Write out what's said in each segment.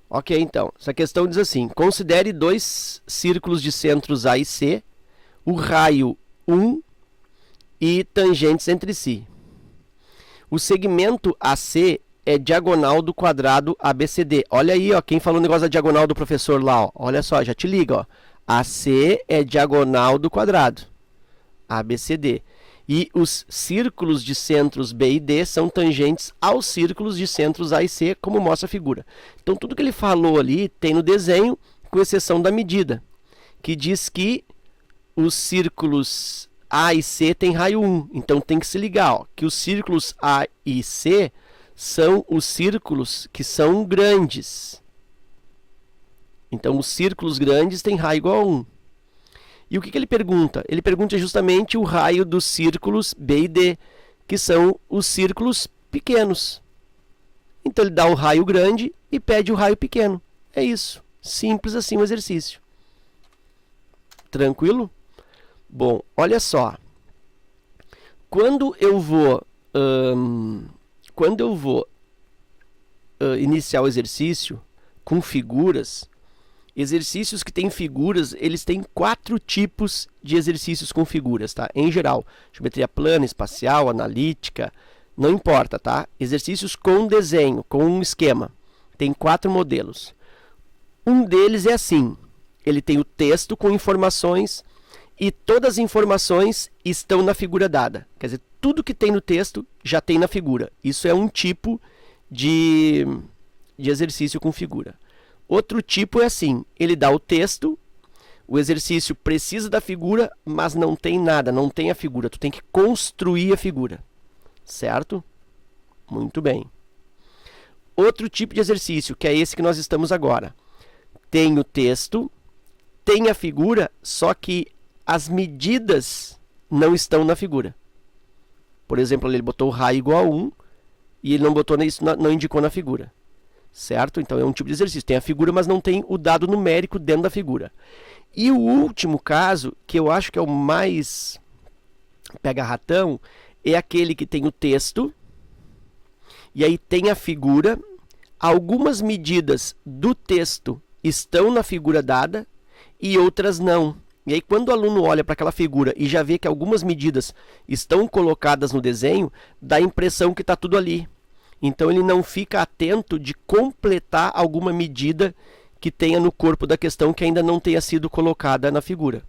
Ok, então, essa questão diz assim: considere dois círculos de centros A e C, o raio 1 e tangentes entre si. O segmento AC é diagonal do quadrado ABCD. Olha aí, ó, quem falou o negócio da diagonal do professor lá, ó. Olha só, já te liga, ó. AC é diagonal do quadrado ABCD. E os círculos de centros B e D são tangentes aos círculos de centros A e C, como mostra a figura. Então, tudo que ele falou ali tem no desenho, com exceção da medida, que diz que os círculos A e C têm raio 1. Então, tem que se ligar, ó, que os círculos A e C são os círculos que são grandes. Então, os círculos grandes têm raio igual a 1. E o que ele pergunta? Ele pergunta justamente o raio dos círculos B e D, que são os círculos pequenos. Então ele dá o raio grande e pede o raio pequeno. É isso. Simples assim o exercício. Tranquilo? Bom, olha só. Quando eu vou iniciar o exercício com figuras, exercícios que têm figuras, eles têm 4 tipos de exercícios com figuras, tá? Em geral, geometria plana, espacial, analítica, não importa, tá? Exercícios com desenho, com um esquema. Tem 4 modelos. Um deles é assim, ele tem o texto com informações e todas as informações estão na figura dada. Quer dizer, tudo que tem no texto já tem na figura. Isso é um tipo de exercício com figura. Outro tipo é assim, ele dá o texto, o exercício precisa da figura, mas não tem nada, não tem a figura. Tu tem que construir a figura, certo? Muito bem. Outro tipo de exercício, que é esse que nós estamos agora. Tem o texto, tem a figura, só que as medidas não estão na figura. Por exemplo, ele botou o raio igual a 1 e ele não botou isso, não indicou na figura. Certo? Então é um tipo de exercício. Tem a figura, mas não tem o dado numérico dentro da figura. E o último caso, que eu acho que é o mais pega-ratão, é aquele que tem o texto, e aí tem a figura, algumas medidas do texto estão na figura dada e outras não. E aí quando o aluno olha para aquela figura e já vê que algumas medidas estão colocadas no desenho, dá a impressão que está tudo ali. Então ele não fica atento de completar alguma medida que tenha no corpo da questão que ainda não tenha sido colocada na figura.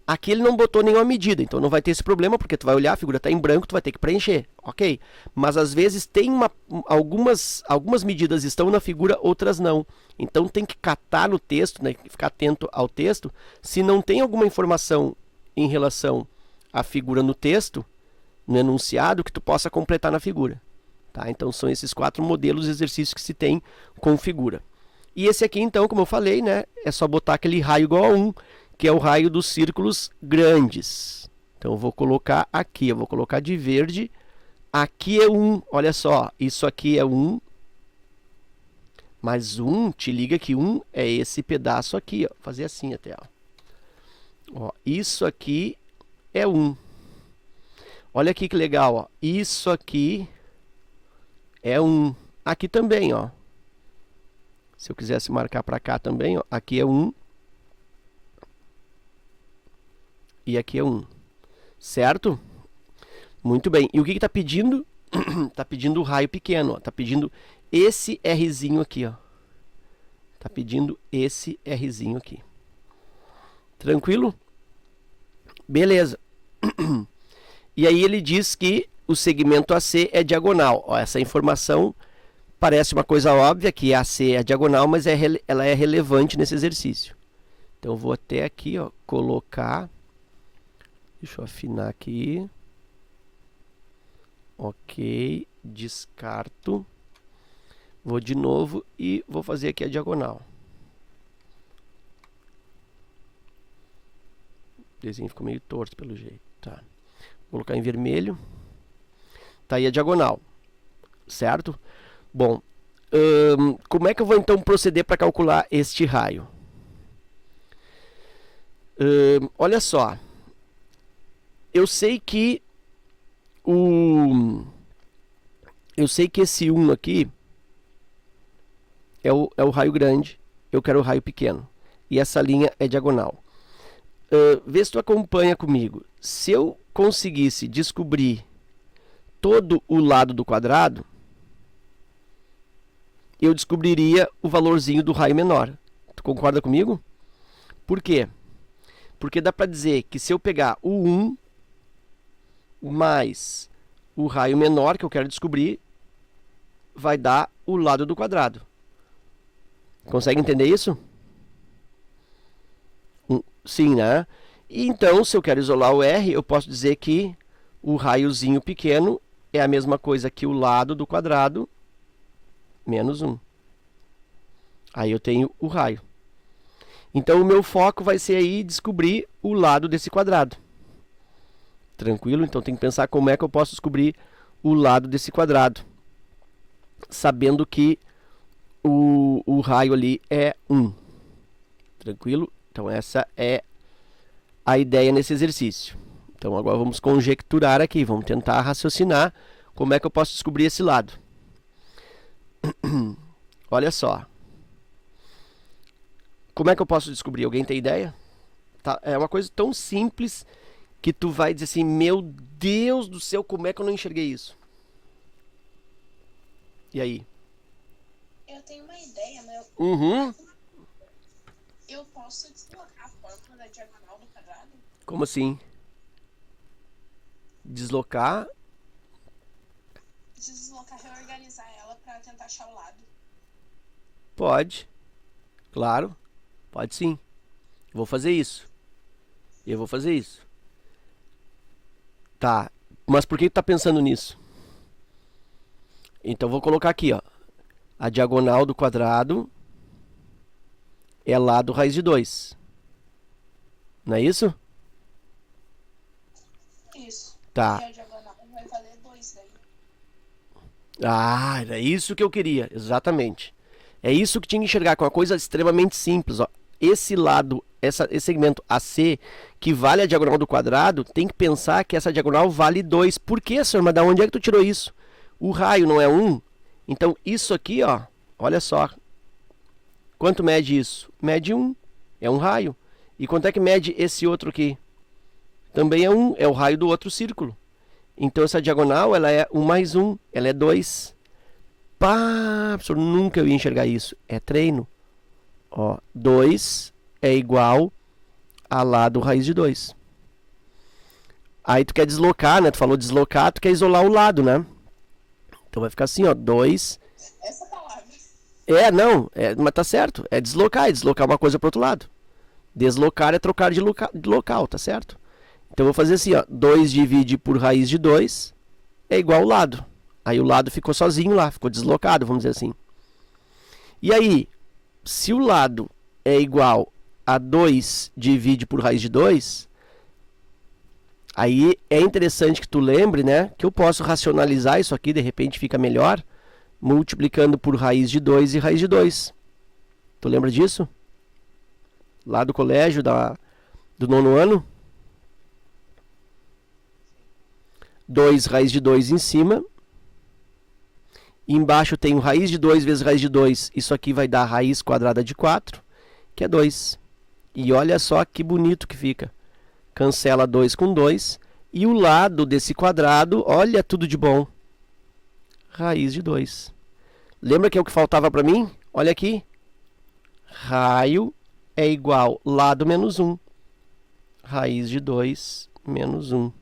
Aqui ele não botou nenhuma medida, então não vai ter esse problema, porque tu vai olhar, a figura está em branco, tu vai ter que preencher, ok? Mas às vezes tem algumas medidas estão na figura, outras não. Então tem que catar no texto, né, ficar atento ao texto. Se não tem alguma informação em relação à figura no texto, no enunciado, que tu possa completar na figura. Tá? Então são esses 4 modelos de exercícios que se tem com figura. E esse aqui, então, como eu falei, né, é só botar aquele raio igual a 1, que é o raio dos círculos grandes. Então eu vou colocar aqui, eu vou colocar de verde. Aqui é 1, olha só, isso aqui é 1. Mas 1, te liga que 1 é esse pedaço aqui, ó. Vou fazer assim até, ó. Isso aqui é 1. Olha aqui que legal, ó. Isso aqui é 1. Aqui também, ó. Se eu quisesse marcar para cá também, ó, aqui é 1. E aqui é 1. Certo? Muito bem. E o que está pedindo? Está pedindo o raio pequeno. Está pedindo esse Rzinho aqui. Está pedindo esse Rzinho aqui. Tranquilo? Beleza. E aí ele diz que o segmento AC é diagonal. Ó, essa informação parece uma coisa óbvia, que AC é diagonal, mas ela é relevante nesse exercício. Então eu vou até aqui, ó, colocar. Deixa eu afinar aqui. Ok, descarto. Vou de novo e vou fazer aqui a diagonal. O desenho ficou meio torto pelo jeito. Tá. Vou colocar em vermelho. Tá aí a diagonal. Certo? Bom, como é que eu vou então proceder para calcular este raio? Olha só. Eu sei que esse 1 aqui, é o raio grande, eu quero o raio pequeno. E essa linha é diagonal. Vê se tu acompanha comigo. Se eu conseguisse descobrir todo o lado do quadrado, eu descobriria o valorzinho do raio menor. Tu concorda comigo? Por quê? Porque dá para dizer que se eu pegar o 1 mais o raio menor que eu quero descobrir, vai dar o lado do quadrado. Consegue entender isso? Sim, né? E então, se eu quero isolar o R, eu posso dizer que o raiozinho pequeno é a mesma coisa que o lado do quadrado menos 1. Aí eu tenho o raio. Então, o meu foco vai ser aí descobrir o lado desse quadrado. Tranquilo? Então, tem que pensar como é que eu posso descobrir o lado desse quadrado, sabendo que o raio ali é 1. Tranquilo? Então, essa é a ideia nesse exercício. Então, agora vamos conjecturar aqui, vamos tentar raciocinar como é que eu posso descobrir esse lado. Olha só. Como é que eu posso descobrir? Alguém tem ideia? Tá? É uma coisa tão simples que tu vai dizer assim, meu Deus do céu, como é que eu não enxerguei isso? E aí? Eu tenho uma ideia, mas Uhum. eu posso deslocar a fórmula da diagonal do quadrado? Como assim? Deslocar? Deslocar, reorganizar ela para tentar achar o lado. Pode. Claro. Pode sim. Vou fazer isso. Eu vou fazer isso. Tá. Mas por que tu tá pensando nisso? Então vou colocar aqui, ó. A diagonal do quadrado é lado raiz de 2. Não é isso? Isso. Tá. E a diagonal vai valer 2 daí. Ah, era isso que eu queria. Exatamente. É isso que tinha que enxergar com uma coisa extremamente simples, ó. Esse lado, esse segmento AC, que vale a diagonal do quadrado, tem que pensar que essa diagonal vale 2. Por quê, senhor? Mas da onde é que tu tirou isso? O raio não é 1? Então, isso aqui, ó, olha só. Quanto mede isso? Mede 1. É um raio. E quanto é que mede esse outro aqui? Também é 1. É o raio do outro círculo. Então, essa diagonal, ela é 1 mais 1. Ela é 2. Pá, professor, nunca eu ia enxergar isso. É treino. Ó, 2 é igual a lado raiz de 2. Aí tu quer deslocar, né? Tu falou deslocar, tu quer isolar o lado, né? Então vai ficar assim, ó, 2. Essa palavra. Não, mas tá certo. É deslocar uma coisa pro outro lado. Deslocar é trocar de local, tá certo? Então eu vou fazer assim, ó, 2 divide por raiz de 2 é igual ao lado. Aí o lado ficou sozinho lá, ficou deslocado, vamos dizer assim. E aí, se o lado é igual a 2 divide por raiz de 2, aí é interessante que tu lembre, né, que eu posso racionalizar isso aqui, de repente fica melhor, multiplicando por raiz de 2 e raiz de 2. Tu lembra disso? Lá do colégio, do nono ano? 2 raiz de 2 em cima. Embaixo tem o raiz de 2 vezes raiz de 2. Isso aqui vai dar raiz quadrada de 4, que é 2. E olha só que bonito que fica. Cancela 2 com 2. E o lado desse quadrado, olha tudo de bom. Raiz de 2. Lembra que é o que faltava para mim? Olha aqui. Raio é igual lado menos 1. Raiz de 2 menos 1.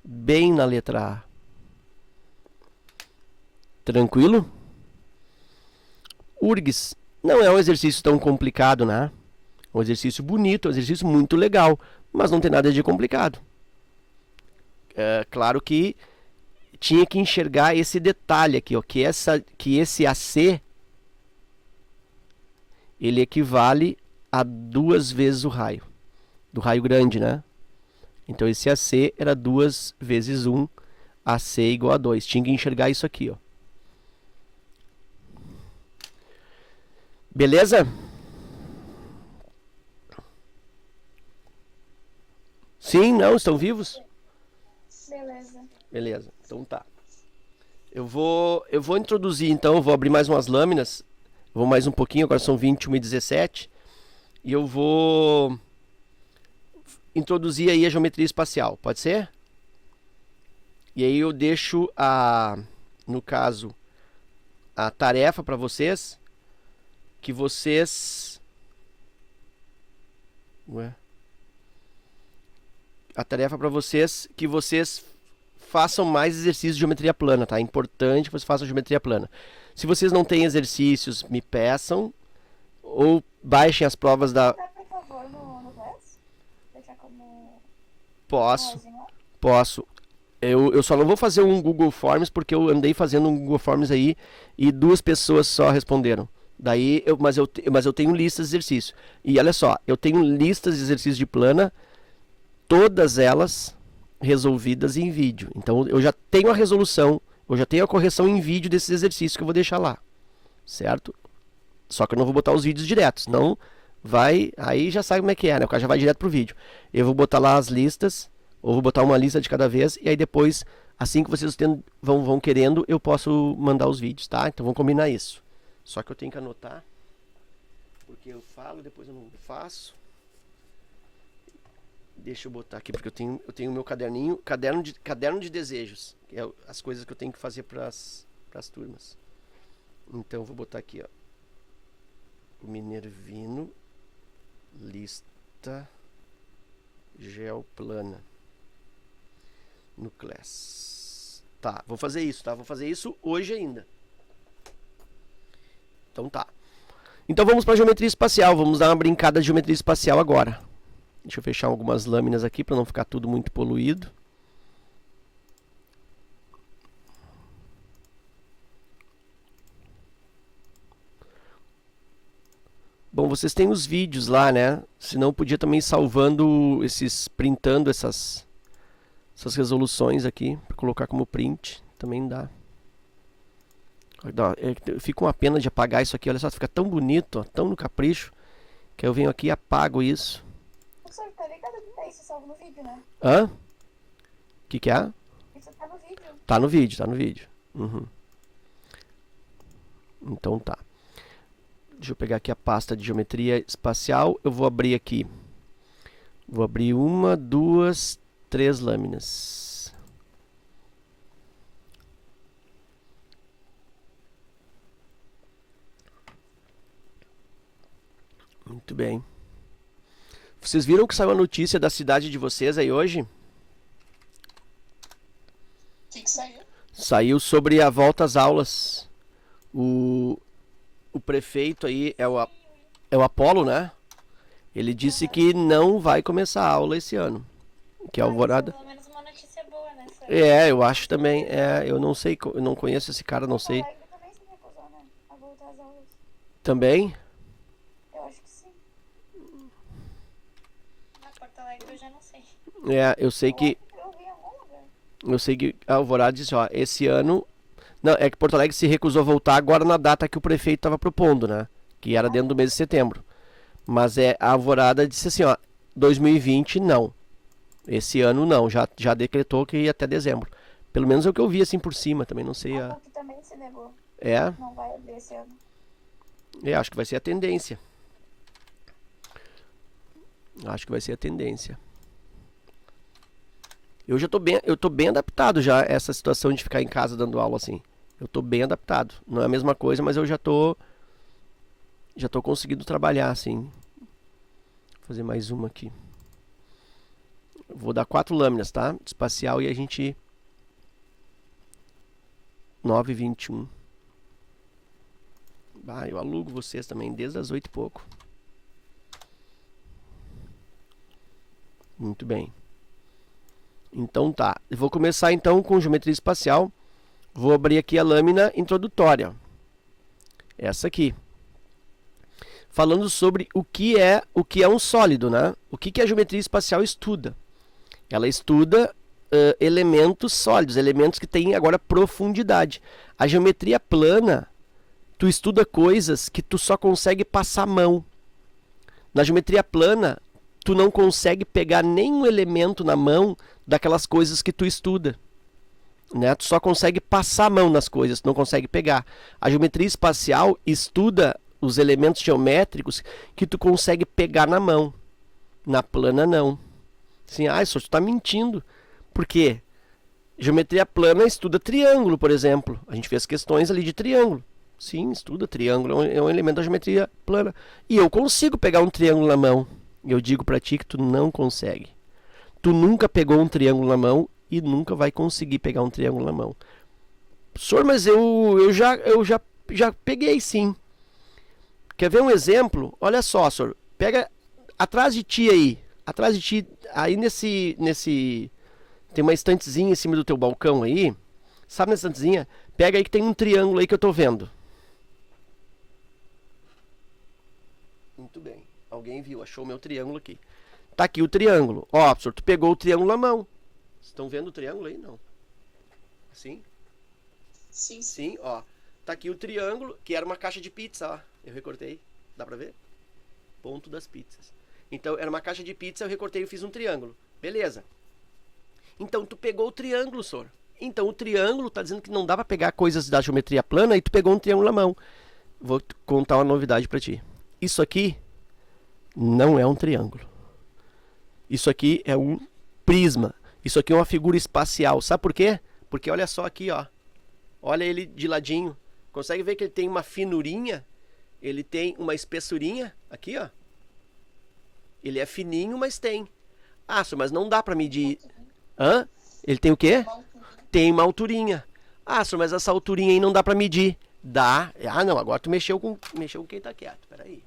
Bem na letra A. Tranquilo? URGS não é um exercício tão complicado, né? É um exercício bonito, é um exercício muito legal, mas não tem nada de complicado. É claro que tinha que enxergar esse detalhe aqui, ó, que esse AC ele equivale a 2 vezes o raio, do raio grande, né? Então esse AC era 2 vezes 1, AC igual a 2. Tinha que enxergar isso aqui, ó. Beleza? Sim, não, estão vivos? Beleza. Beleza, então tá. Eu vou introduzir então, eu vou abrir mais umas lâminas. Vou mais um pouquinho, agora são 21 e 17. E eu vou introduzir aí a geometria espacial, pode ser? E aí eu deixo no caso, a tarefa para vocês, que vocês... Ué? A tarefa para vocês, que vocês façam mais exercícios de geometria plana, tá? É importante que vocês façam geometria plana. Se vocês não têm exercícios, me peçam, ou baixem as provas da... Por favor, no Glass? Deixar como... Posso. Posso. Eu só não vou fazer um Google Forms porque eu andei fazendo um Google Forms aí e 2 pessoas só responderam. Daí, mas eu tenho listas de exercício. E olha só, eu tenho listas de exercícios de plana, todas elas resolvidas em vídeo. Então eu já tenho a resolução, eu já tenho a correção em vídeo desses exercícios que eu vou deixar lá. Certo? Só que eu não vou botar os vídeos direto, senão vai... Aí já sabe como é que é, né? O cara já vai direto pro vídeo. Eu vou botar lá as listas, ou vou botar uma lista de cada vez, e aí depois, assim que vocês vão querendo, eu posso mandar os vídeos, tá? Então vamos combinar isso. Só que eu tenho que anotar, porque eu falo, depois eu não faço. Deixa eu botar aqui, porque eu tenho o meu caderninho, caderno de desejos, que é as coisas que eu tenho que fazer para as turmas. Então eu vou botar aqui, ó. O Minervino, lista geoplana no Class. Tá, vou fazer isso, tá? Vou fazer isso hoje ainda. Então tá. Então vamos para geometria espacial. Vamos dar uma brincada de geometria espacial agora. Deixa eu fechar algumas lâminas aqui para não ficar tudo muito poluído. Bom, vocês têm os vídeos lá, né? Senão podia também ir salvando printando essas resoluções aqui para colocar como print, também dá. Fica uma pena de apagar isso aqui, olha só, fica tão bonito, ó, tão no capricho, que eu venho aqui e apago isso. Professor, tá ligado que isso salvo no vídeo, né? Hã? O que é? Isso tá no vídeo. Tá no vídeo, tá no vídeo. Uhum. Então tá. Deixa eu pegar aqui a pasta de geometria espacial. Eu vou abrir aqui. Vou abrir 1, 2, 3 lâminas. Muito bem. Vocês viram que saiu a notícia da cidade de vocês aí hoje? O que saiu? Saiu sobre a volta às aulas. O prefeito aí é o Apolo, né? Ele disse que não vai começar a aula esse ano. Que é Alvorada. Pelo menos uma notícia boa, né? É, eu acho também. É, eu não sei, eu não conheço esse cara, não sei. Porto Alegre também se recusou, né? A voltar às aulas. Também? Eu acho que sim. Na Porto Alegre eu já não sei. É, eu sei que. Eu vi em algum lugar. Eu sei que a Alvorada disse, ó, esse ano. Não, é que Porto Alegre se recusou a voltar agora na data que o prefeito estava propondo, né? Que era dentro do mês de setembro. Mas a Alvorada disse assim, ó, 2020 não. Esse ano não, já decretou que ia até dezembro. Pelo menos é o que eu vi assim por cima, também não sei A PUC também se negou. É? Não vai abrir esse ano. Acho que vai ser a tendência. Acho que vai ser a tendência. Eu tô bem adaptado já a essa situação de ficar em casa dando aula assim. Eu tô bem adaptado. Não é a mesma coisa, mas eu já tô conseguindo trabalhar assim. Vou fazer mais uma aqui. Vou dar 4 lâminas, tá? De espacial e a gente 9h21. Eu alugo vocês também desde as 8 e pouco. Muito bem. Então tá. Eu vou começar então com geometria espacial. Vou abrir aqui a lâmina introdutória. Essa aqui. Falando sobre o que é um sólido, né? O que a geometria espacial estuda? Ela estuda elementos sólidos, elementos que têm agora profundidade. A geometria plana, tu estuda coisas que tu só consegue passar a mão. Na geometria plana, tu não consegue pegar nenhum elemento na mão daquelas coisas que tu estuda. né? Tu só consegue passar a mão nas coisas, tu não consegue pegar. A geometria espacial estuda os elementos geométricos que tu consegue pegar na mão. Na plana, não. Assim, só tu tá mentindo. Por quê? Geometria plana estuda triângulo, por exemplo. A gente fez questões ali de triângulo. Sim, estuda triângulo, é um elemento da geometria plana. E eu consigo pegar um triângulo na mão. Eu digo pra ti que tu não consegue. Tu nunca pegou um triângulo na mão e nunca vai conseguir pegar um triângulo na mão. Senhor, mas eu já peguei sim. Quer ver um exemplo? Olha só, senhor. Pega atrás de ti aí. Atrás de ti, aí nesse... Tem uma estantezinha em cima do teu balcão aí. Sabe nessa estantezinha? Pega aí que tem um triângulo aí que eu tô vendo. Muito bem. Alguém viu, achou o meu triângulo aqui. Tá aqui o triângulo. Ó, professor, tu pegou o triângulo na mão. Estão vendo o triângulo aí? Não. Assim? Sim. Sim, ó. Tá aqui o triângulo, que era uma caixa de pizza, ó. Eu recortei. Dá pra ver? Ponto das pizzas. Então, era uma caixa de pizza, eu recortei e fiz um triângulo. Beleza. Então, tu pegou o triângulo, senhor. Então, o triângulo tá dizendo que não dá pra pegar coisas da geometria plana e tu pegou um triângulo na mão. Vou contar uma novidade pra ti. Isso aqui não é um triângulo. Isso aqui é um prisma. Isso aqui é uma figura espacial. Sabe por quê? Porque olha só aqui, ó. Olha ele de ladinho. Consegue ver que ele tem uma finurinha? Ele tem uma espessurinha aqui, ó. Ele é fininho, mas tem. Mas não dá pra medir. Hã? Ele tem o quê? Tem uma alturinha. Mas essa alturinha aí não dá pra medir. Dá. Não, agora tu mexeu com quem tá quieto. Peraí.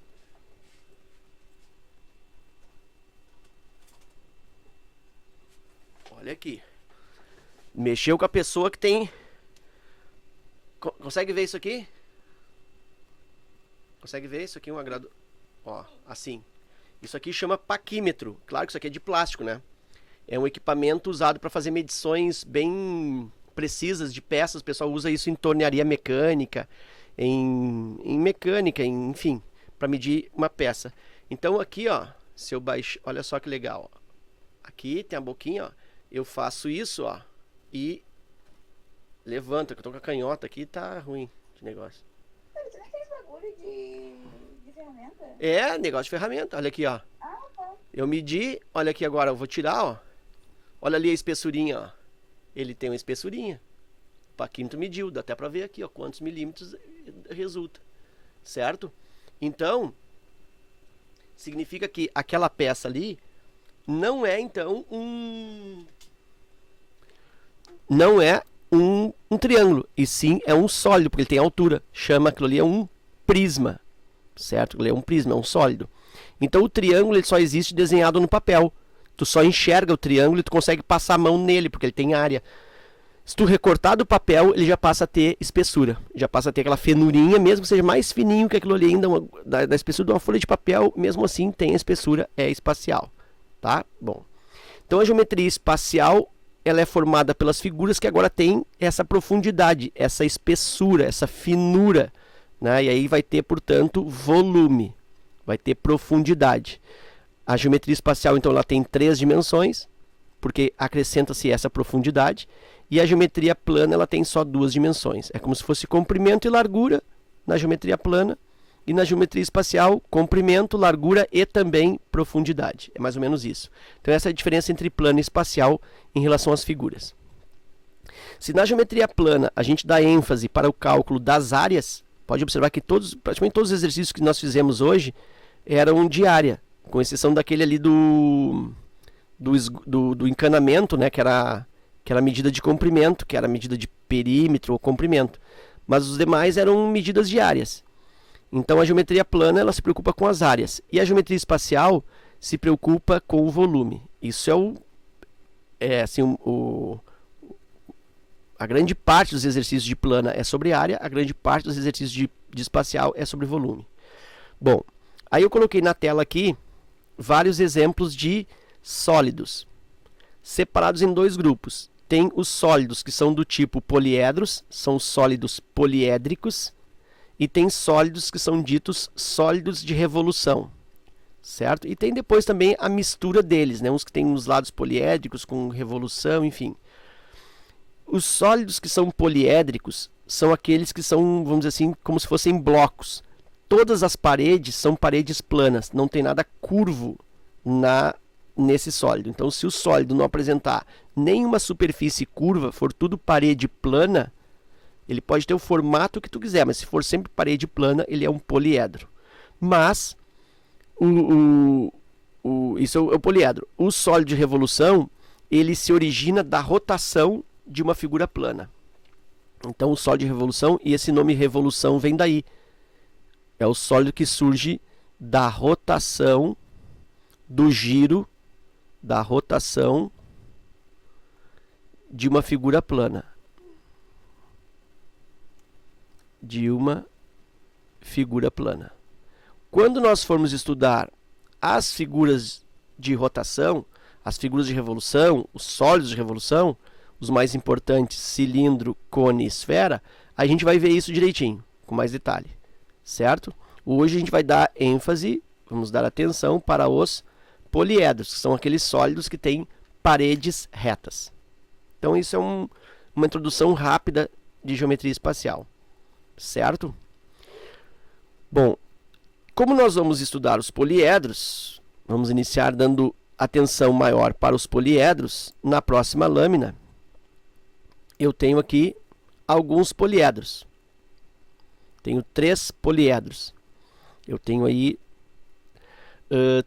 Olha aqui. Mexeu com a pessoa que tem... Consegue ver isso aqui? Consegue ver isso aqui? Um agrado... Ó, assim. Isso aqui chama paquímetro. Claro que isso aqui é de plástico, né? É um equipamento usado para fazer medições bem precisas de peças. O pessoal usa isso em tornearia mecânica, em mecânica, enfim, para medir uma peça. Então aqui, ó, se eu baixo, olha só que legal. Ó. Aqui tem a boquinha, ó. Eu faço isso, ó, e levanta, que eu tô com a canhota aqui, tá ruim de negócio. Você nem fez bagulho de ferramenta? É, negócio de ferramenta, olha aqui, ó. Tá. Eu medi, olha aqui agora, eu vou tirar, ó. Olha ali a espessurinha, ó. Ele tem uma espessurinha. O paquímetro mediu, dá até pra ver aqui, ó, quantos milímetros resulta. Certo? Então, significa que aquela peça ali não é, então, não é um triângulo, e sim é um sólido, porque ele tem altura. Chama aquilo ali é um prisma, certo? Ele é um prisma, é um sólido. Então o triângulo ele só existe desenhado no papel. Tu só enxerga o triângulo e tu consegue passar a mão nele, porque ele tem área. Se tu recortar do papel, ele já passa a ter espessura. Já passa a ter aquela fenurinha, mesmo que seja mais fininho que aquilo ali ainda, da espessura de uma folha de papel, mesmo assim tem a espessura, é espacial. Tá? Bom. Então a geometria espacial ela é formada pelas figuras que agora tem essa profundidade, essa espessura, essa finura, né? E aí vai ter, portanto, volume, vai ter profundidade. A geometria espacial, então, ela tem 3 dimensões, porque acrescenta-se essa profundidade, e a geometria plana ela tem só 2 dimensões. É como se fosse comprimento e largura na geometria plana, e na geometria espacial, comprimento, largura e também profundidade. É mais ou menos isso. Então essa é a diferença entre plano e espacial em relação às figuras. Se na geometria plana a gente dá ênfase para o cálculo das áreas, pode observar que praticamente todos os exercícios que nós fizemos hoje eram de área, com exceção daquele ali do encanamento, né, que era a medida de comprimento, que era a medida de perímetro ou comprimento. Mas os demais eram medidas de áreas. Então a geometria plana ela se preocupa com as áreas e a geometria espacial se preocupa com o volume. Isso a grande parte dos exercícios de plana é sobre área, a grande parte dos exercícios de espacial é sobre volume. Bom, aí eu coloquei na tela aqui vários exemplos de sólidos, separados em 2 grupos. Tem os sólidos que são do tipo poliedros, são sólidos poliédricos, e tem sólidos que são ditos sólidos de revolução, certo? E tem depois também a mistura deles, né? Uns que tem uns lados poliédricos com revolução, enfim. Os sólidos que são poliédricos são aqueles que são, vamos dizer assim, como se fossem blocos. Todas as paredes são paredes planas, não tem nada curvo nesse sólido. Então, se o sólido não apresentar nenhuma superfície curva, for tudo parede plana, ele pode ter o formato que tu quiser, mas se for sempre parede plana, ele é um poliedro. Mas, isso é o poliedro. O sólido de revolução, ele se origina da rotação de uma figura plana. Então, o sólido de revolução, e esse nome revolução vem daí. É o sólido que surge da rotação, do giro, da rotação de uma figura plana. De uma figura plana. Quando nós formos estudar as figuras de rotação, as figuras de revolução, os sólidos de revolução, os mais importantes, cilindro, cone e esfera, a gente vai ver isso direitinho, com mais detalhe, certo? Hoje a gente vai dar ênfase, vamos dar atenção para os poliedros, que são aqueles sólidos que têm paredes retas. Então isso é uma introdução rápida de geometria espacial, certo? Bom, como nós vamos estudar os poliedros, vamos iniciar dando atenção maior para os poliedros. Na próxima lâmina, eu tenho aqui alguns poliedros. Tenho 3 poliedros. Eu tenho aí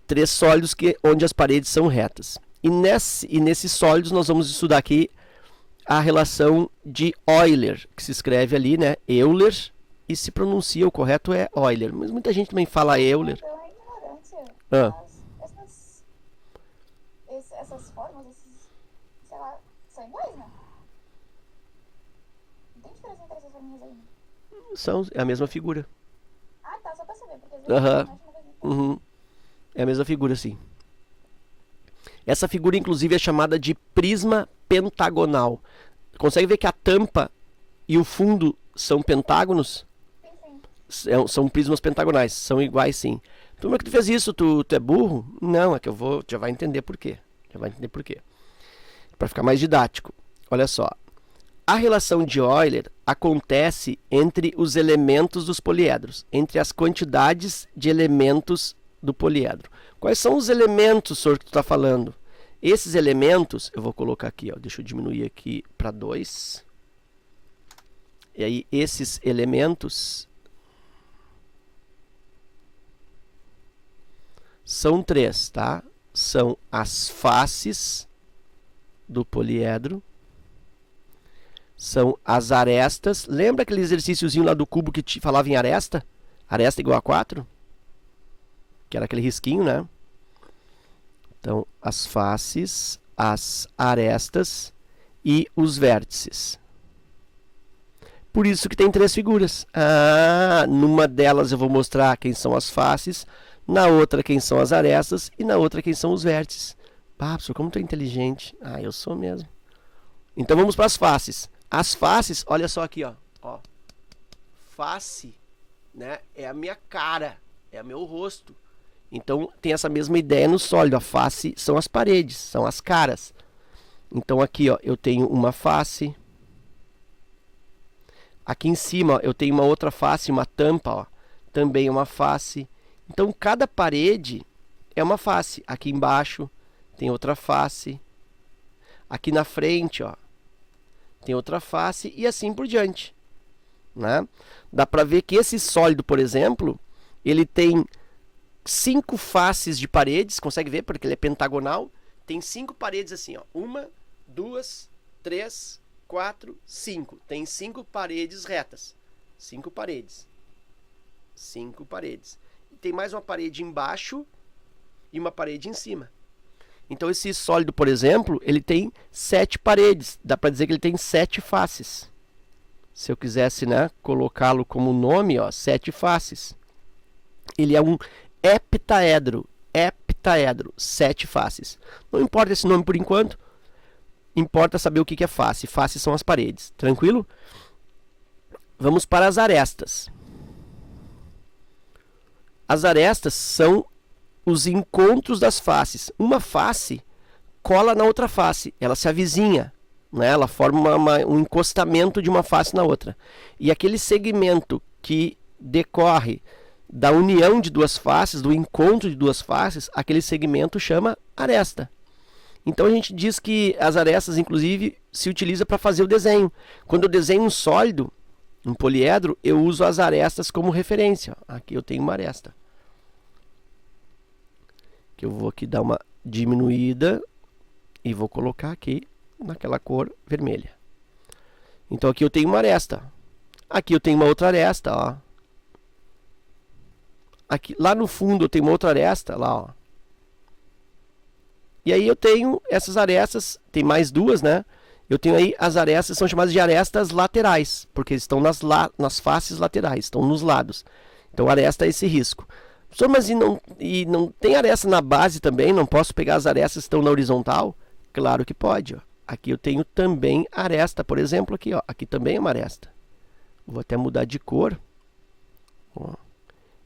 3 sólidos onde as paredes são retas. E nesses sólidos nós vamos estudar aqui a relação de Euler, que se escreve ali, né? Euler, e se pronuncia, o correto é Euler. Mas muita gente também fala Euler. Pela ignorância, essas formas, sei lá, são iguais, né? Não tem diferença entre essas forminhas aí, né? É a mesma figura. Ah, tá, só pra saber, porque às vezes É a mesma figura, sim. Essa figura, inclusive, é chamada de prisma pentagonal. Consegue ver que a tampa e o fundo são pentágonos? Sim. São prismas pentagonais, são iguais, sim. Então, como é que tu fez isso? Tu é burro? Não, é que já vai entender por quê. Para ficar mais didático. Olha só. A relação de Euler acontece entre os elementos dos poliedros, entre as quantidades de elementos do poliedro. Quais são os elementos, senhor, que tu está falando? Esses elementos, eu vou colocar aqui, ó, deixa eu diminuir aqui para 2. E aí, esses elementos são 3, tá? São as faces do poliedro, são as arestas. Lembra aquele exercíciozinho lá do cubo que te falava em aresta? Aresta igual a 4? Que era aquele risquinho, né? Então, as faces, as arestas e os vértices. Por isso que tem 3 figuras. Numa delas eu vou mostrar quem são as faces, na outra quem são as arestas e na outra quem são os vértices. Professor, como tu é inteligente. Eu sou mesmo. Então vamos para as faces. As faces, olha só aqui, ó. Face, né, é a minha cara, é o meu rosto. Então tem essa mesma ideia no sólido. A face são as paredes, são as caras. Então aqui, ó, eu tenho uma face. Aqui em cima, ó, eu tenho uma outra face, uma tampa, ó, também uma face. Então cada parede é uma face. Aqui embaixo tem outra face. Aqui na frente, ó, tem outra face e assim por diante, né? Dá para ver que esse sólido, por exemplo, ele tem 5 faces de paredes, consegue ver porque ele é pentagonal. Tem 5 paredes assim, ó. 1, 2, 3, 4, 5. Tem 5 paredes retas. 5 paredes. 5 paredes. E tem mais uma parede embaixo e uma parede em cima. Então esse sólido, por exemplo, ele tem 7 paredes. Dá para dizer que ele tem 7 faces. Se eu quisesse, né, colocá-lo como nome, ó, 7 faces. Ele é um heptaedro. Heptaedro, 7 faces. Não importa esse nome por enquanto. Importa saber o que é face. Faces são as paredes. Tranquilo? Vamos para as arestas. As arestas são os encontros das faces. Uma face cola na outra face, ela se avizinha. né? Ela forma um encostamento de uma face na outra. E aquele segmento que decorre da união de duas faces, do encontro de duas faces, aquele segmento chama aresta. Então a gente diz que as arestas, inclusive, se utiliza para fazer o desenho. Quando eu desenho um sólido, um poliedro, eu uso as arestas como referência. Aqui eu tenho uma aresta. Que eu vou aqui dar uma diminuída e vou colocar aqui naquela cor vermelha. Então aqui eu tenho uma aresta. Aqui eu tenho uma outra aresta, ó. Aqui, lá no fundo eu tenho uma outra aresta, lá, ó. E aí eu tenho essas arestas, tem mais duas, né? Eu tenho aí as arestas, são chamadas de arestas laterais, porque estão nas faces laterais, estão nos lados. Então aresta é esse risco. Professor, mas e não tem aresta na base também? Não posso pegar as arestas que estão na horizontal? Claro que pode, ó. Aqui eu tenho também aresta, por exemplo, aqui, ó. Aqui também é uma aresta. Vou até mudar de cor. Ó.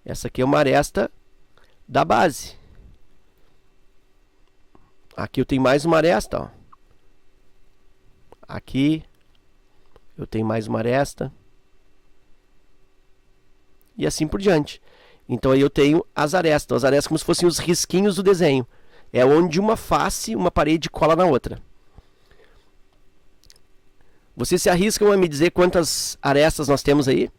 Essa aqui é uma aresta da base. Aqui eu tenho mais uma aresta, ó. Aqui eu tenho mais uma aresta. E assim por diante. Então aí eu tenho as arestas como se fossem os risquinhos do desenho. É onde uma face, uma parede cola na outra. Vocês se arriscam a me dizer quantas arestas nós temos aí?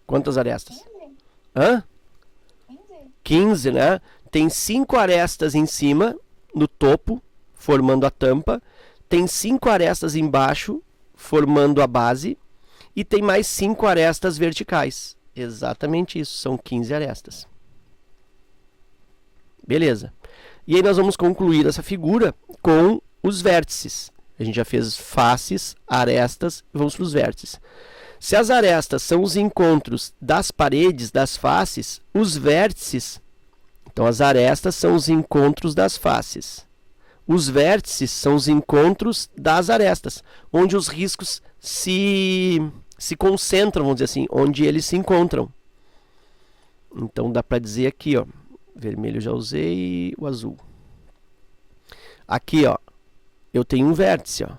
Quantas arestas? 15. Hã? 15. 15, né? Tem 5 arestas em cima, no topo, formando a tampa. Tem 5 arestas embaixo, formando a base. E tem mais 5 arestas verticais. Exatamente isso, são 15 arestas. Beleza. E aí nós vamos concluir essa figura com os vértices. A gente já fez faces, arestas, e vamos para os vértices. Se as arestas são os encontros das paredes, das faces, os vértices, então as arestas são os encontros das faces. Os vértices são os encontros das arestas, onde os riscos se concentram, vamos dizer assim, onde eles se encontram. Então dá para dizer aqui, ó, vermelho eu já usei, o azul. Aqui, ó, eu tenho um vértice, ó,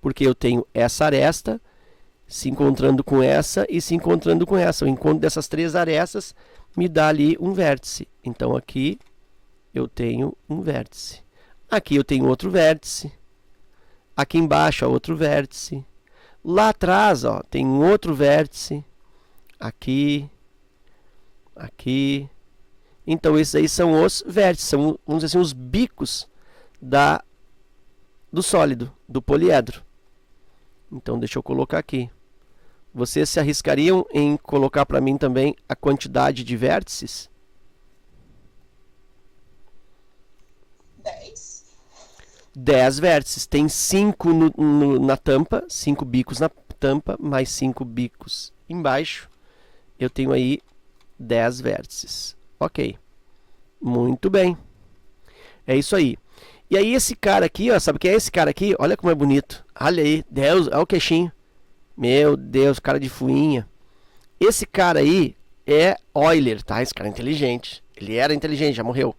porque eu tenho essa aresta se encontrando com essa e se encontrando com essa. O encontro dessas três arestas me dá ali um vértice. Então aqui eu tenho um vértice. Aqui eu tenho outro vértice. Aqui embaixo, ó, outro vértice. Lá atrás, ó, tem um outro vértice. Aqui. Aqui. Então esses aí são os vértices, são, vamos dizer assim, os bicos do sólido, do poliedro. Então deixa eu colocar aqui. Vocês se arriscariam em colocar para mim também a quantidade de vértices? 10. 10 vértices. Tem 5 na tampa, 5 bicos na tampa, mais 5 bicos embaixo. Eu tenho aí 10 vértices. Ok. Muito bem. É isso aí. E aí esse cara aqui, ó, sabe o que é esse cara aqui? Olha como é bonito. Olha aí, Deus, olha o queixinho. Meu Deus, cara de fuinha. Esse cara aí é Euler, tá? Esse cara é inteligente. Ele era inteligente, já morreu.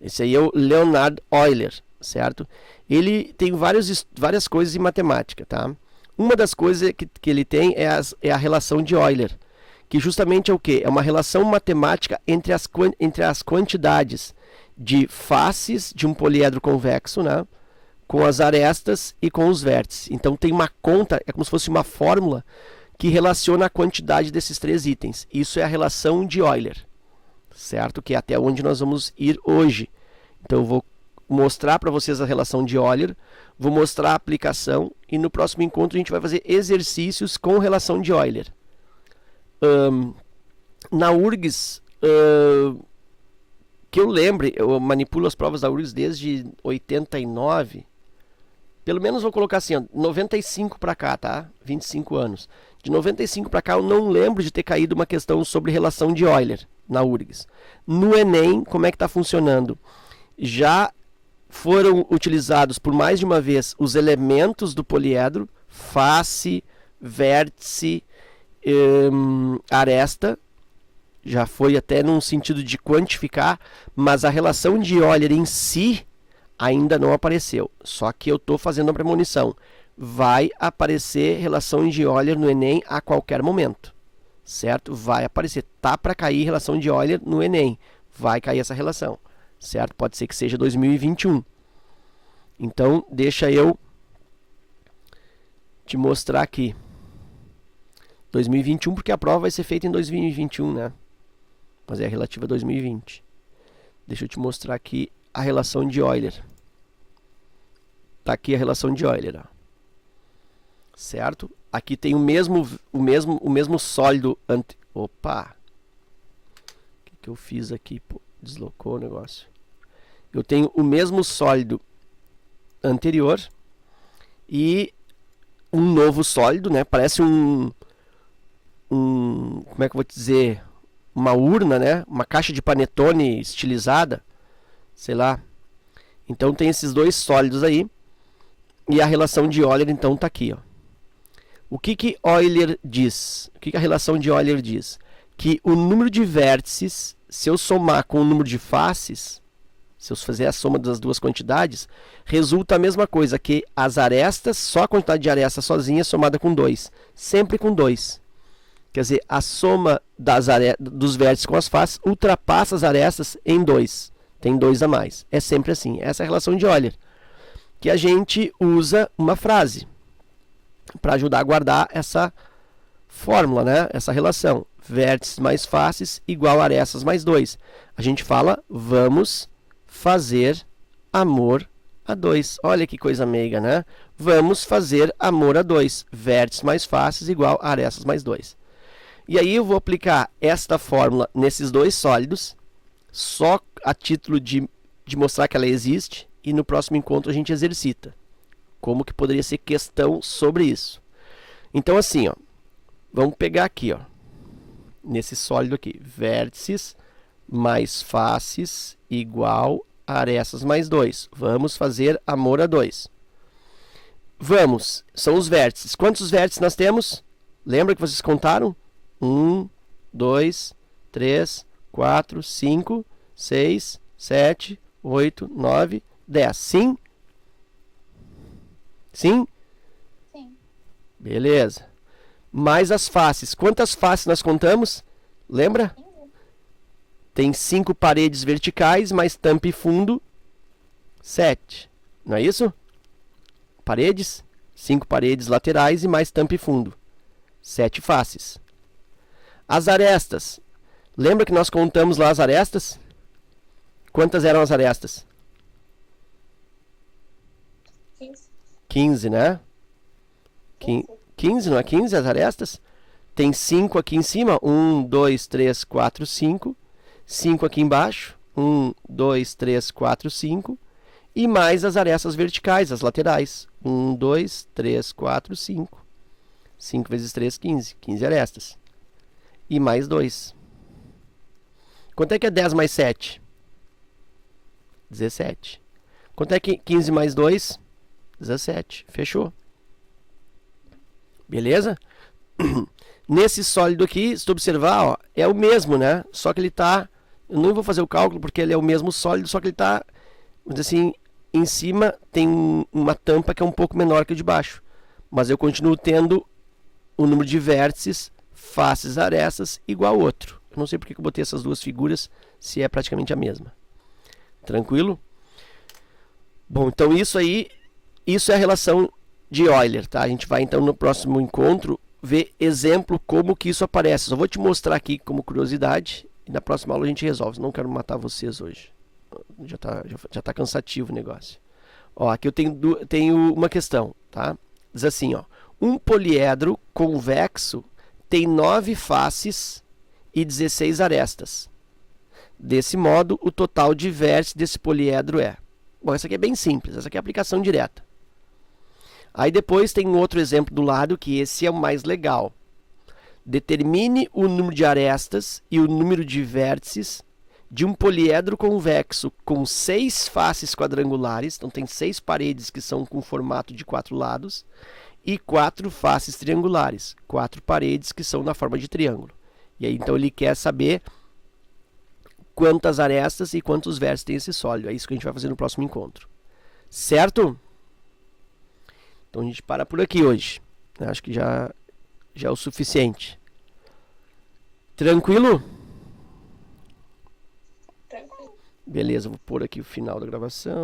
Esse aí é o Leonhard Euler, certo? Ele tem várias coisas em matemática, tá? Uma das coisas que ele tem é a relação de Euler, que justamente é o quê? É uma relação matemática entre as quantidades de faces de um poliedro convexo, né? Com as arestas e com os vértices. Então tem uma conta, é como se fosse uma fórmula que relaciona a quantidade desses três itens. Isso é a relação de Euler, certo? Que é até onde nós vamos ir hoje. Então eu vou mostrar para vocês a relação de Euler, vou mostrar a aplicação e no próximo encontro a gente vai fazer exercícios com relação de Euler. Na URGS, que eu lembre, eu manipulo as provas da URGS desde 89. Pelo menos vou colocar assim, ó, 95 para cá, tá? 25 anos. De 95 para cá eu não lembro de ter caído uma questão sobre relação de Euler na URGS. No Enem, como é que está funcionando? Já foram utilizados por mais de uma vez os elementos do poliedro, face, vértice, aresta. já foi até num sentido de quantificar, mas a relação de Euler em si ainda não apareceu. Só que eu estou fazendo a premonição. Vai aparecer relação de Euler no Enem a qualquer momento. Certo? Vai aparecer. Tá para cair relação de Euler no Enem. Vai cair essa relação. Certo? Pode ser que seja 2021. Então, deixa eu te mostrar aqui. 2021, porque a prova vai ser feita em 2021, né? Mas é relativa a 2020. Deixa eu te mostrar aqui a relação de Euler. Tá aqui a relação de Euler, ó. Certo? Aqui tem o mesmo sólido Opa! O que eu fiz aqui? Pô, deslocou o negócio. Eu tenho o mesmo sólido anterior e um novo sólido, né? Parece como é que eu vou dizer? Uma urna, né? Uma caixa de panetone estilizada. Sei lá. Então tem esses dois sólidos aí. E a relação de Euler, então, está aqui, ó. O que Euler diz? O que a relação de Euler diz? Que o número de vértices, se eu somar com o número de faces, se eu fazer a soma das duas quantidades, resulta a mesma coisa, que as arestas, só a quantidade de arestas sozinha é somada com 2. Sempre com 2. Quer dizer, a soma dos vértices com as faces ultrapassa as arestas em 2. Tem 2 a mais. É sempre assim. Essa é a relação de Euler. Que a gente usa uma frase para ajudar a guardar essa fórmula, né? Essa relação. Vértices mais faces igual arestas mais 2. A gente fala, vamos fazer amor a 2. Olha que coisa meiga, né? Vamos fazer amor a 2. Vértices mais faces igual arestas mais 2. E aí eu vou aplicar esta fórmula nesses dois sólidos, só a título de mostrar que ela existe, e no próximo encontro a gente exercita. Como que poderia ser questão sobre isso. Então assim, ó, vamos pegar aqui, ó, nesse sólido aqui, vértices mais faces igual arestas mais 2. Vamos fazer amor a 2. Vamos, são os vértices. Quantos vértices nós temos? Lembra que vocês contaram? 1, 2, 3, 4, 5, 6, 7, 8, 9, 10. Sim? Sim? Sim. Beleza. Mais as faces. Quantas faces nós contamos? Lembra? 15. Tem 5 paredes verticais, mais tampa e fundo, 7. Não é isso? Paredes, 5 paredes laterais e mais tampa e fundo. 7 faces. As arestas. Lembra que nós contamos lá as arestas? Quantas eram as arestas? 15, né? 15, não é 15 as arestas? Tem 5 aqui em cima. 1, 2, 3, 4, 5. 5 aqui embaixo. 1, 2, 3, 4, 5. E mais as arestas verticais, as laterais. 1, 2, 3, 4, 5. 5 vezes 3, 15. 15 arestas. E mais 2. Quanto é que é 10 mais 7? 17. Quanto é que 15 mais 2? 17. Fechou. Beleza? Nesse sólido aqui, se tu observar, ó, é o mesmo, né? Só que ele está... Eu não vou fazer o cálculo porque ele é o mesmo sólido, só que ele está, vamos dizer assim, em cima tem uma tampa que é um pouco menor que o de baixo. Mas eu continuo tendo o número de vértices, faces, arestas, igual ao outro. Eu não sei porque que eu botei essas duas figuras, se é praticamente a mesma. Tranquilo? Bom, então isso é a relação de Euler, tá? A gente vai então no próximo encontro ver exemplo como que isso aparece. Só vou te mostrar aqui como curiosidade e na próxima aula a gente resolve. Não quero matar vocês hoje. Já tá cansativo o negócio. Ó, aqui eu tenho uma questão, tá? Diz assim, ó. Um poliedro convexo tem 9 faces e 16 arestas. Desse modo, o total de vértices desse poliedro é... Bom, essa aqui é bem simples. Essa aqui é a aplicação direta. Aí depois tem um outro exemplo do lado, que esse é o mais legal. Determine o número de arestas e o número de vértices de um poliedro convexo com 6 faces quadrangulares. Então tem 6 paredes que são com formato de 4 lados. E 4 faces triangulares. 4 paredes que são na forma de triângulo. E aí, então, ele quer saber quantas arestas e quantos vértices tem esse sólido. É isso que a gente vai fazer no próximo encontro. Certo? Então, a gente para por aqui hoje. Acho que já é o suficiente. Tranquilo? Tranquilo. Beleza, vou pôr aqui o final da gravação.